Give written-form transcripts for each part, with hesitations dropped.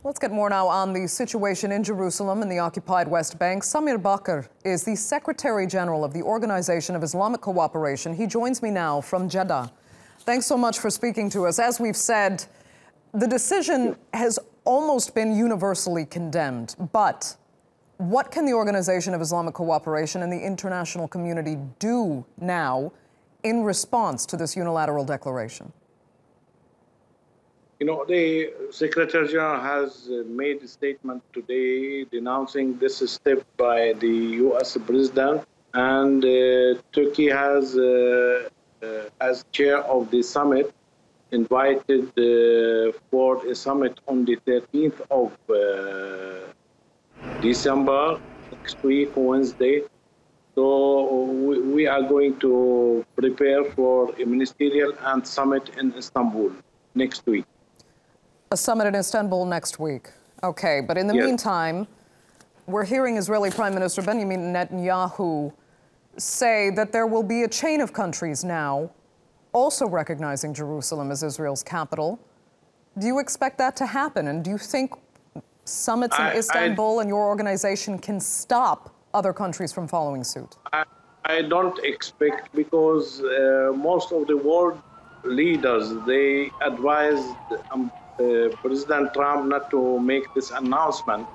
Let's get more now on the situation in Jerusalem and the occupied West Bank. Samir Bakr is the Secretary General of the Organization of Islamic Cooperation. He joins me now from Jeddah. Thanks so much for speaking to us. As we've said, the decision has almost been universally condemned. But what can the Organization of Islamic Cooperation and the international community do now in response to this unilateral declaration? You know, the Secretary General has made a statement today denouncing this step by the U.S. President, and Turkey has, as chair of the summit, invited for a summit on the 13th of December, next week, Wednesday. So we are going to prepare for a ministerial and summit in Istanbul next week. A summit in Istanbul next week. Okay, but in the meantime, we're hearing Israeli Prime Minister Benjamin Netanyahu say that there will be a chain of countries now also recognizing Jerusalem as Israel's capital. Do you expect that to happen? And do you think summits in Istanbul and your organization can stop other countries from following suit? I don't expect, because most of the world leaders, they advised President Trump not to make this announcement,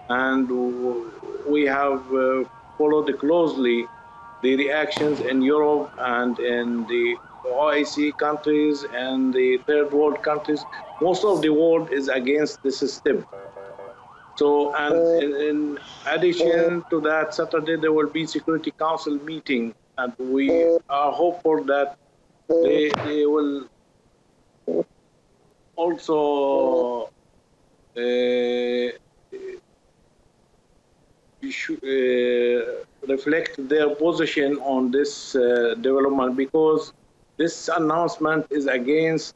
and we have followed closely the reactions in Europe and in the OIC countries and the third world countries. Most of the world is against this step. So, and in addition to that, Saturday there will be Security Council meeting, and we are hopeful that they will also reflect their position on this development, because this announcement is against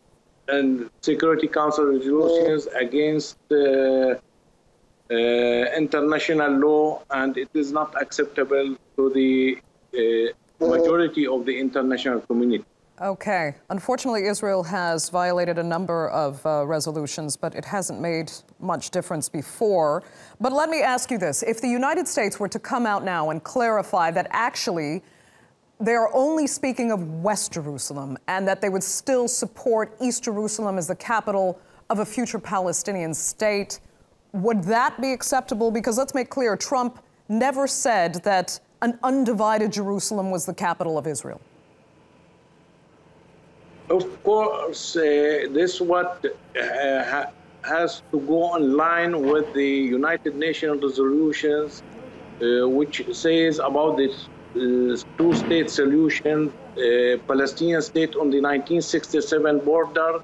Security Council resolutions, against international law, and it is not acceptable to the majority of the international community. Okay. Unfortunately, Israel has violated a number of resolutions, but it hasn't made much difference before. But let me ask you this. If the United States were to come out now and clarify that actually they are only speaking of West Jerusalem and that they would still support East Jerusalem as the capital of a future Palestinian state, would that be acceptable? Because let's make clear, Trump never said that an undivided Jerusalem was the capital of Israel. Of course, this what has to go in line with the United Nations resolutions, which says about this two-state solution, Palestinian state on the 1967 border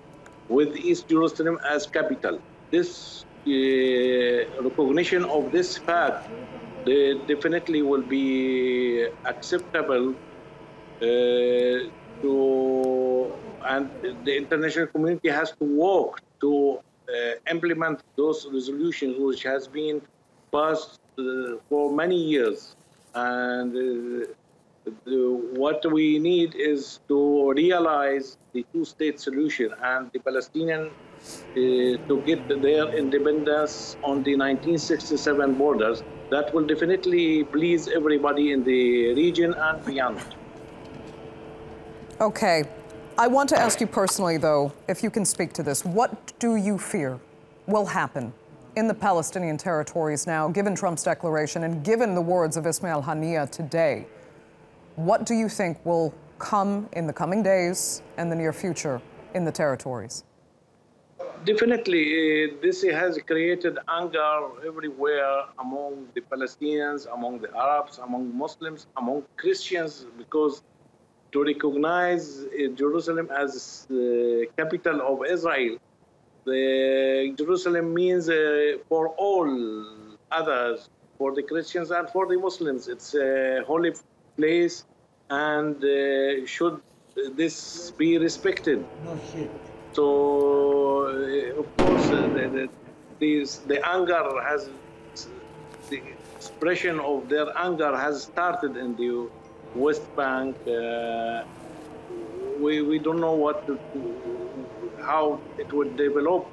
with East Jerusalem as capital. This recognition of this fact definitely will be acceptable and the international community has to work to implement those resolutions, which has been passed for many years. And what we need is to realize the two-state solution and the Palestinians to get their independence on the 1967 borders. That will definitely please everybody in the region and beyond. Okay. I want to ask you personally, though, if you can speak to this. What do you fear will happen in the Palestinian territories now, given Trump's declaration and given the words of Ismail Haniyeh today? What do you think will come in the coming days and the near future in the territories? Definitely, this has created anger everywhere among the Palestinians, among the Arabs, among Muslims, among Christians, because to recognize Jerusalem as the capital of Israel, Jerusalem means for all others, for the Christians and for the Muslims. It's a holy place, and should this be respected? So, of course, the anger has, the expression of their anger has started in the West Bank. We don't know how it would develop,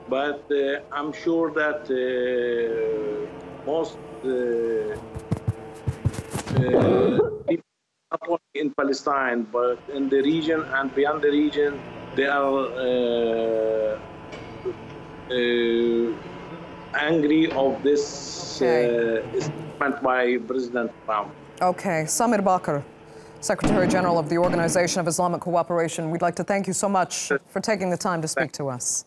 But I'm sure that most people, not only in Palestine, but in the region and beyond the region, they are angry of this statement by President Trump. Okay, Samir Bakr, Secretary General of the Organization of Islamic Cooperation, we'd like to thank you so much for taking the time to speak to us.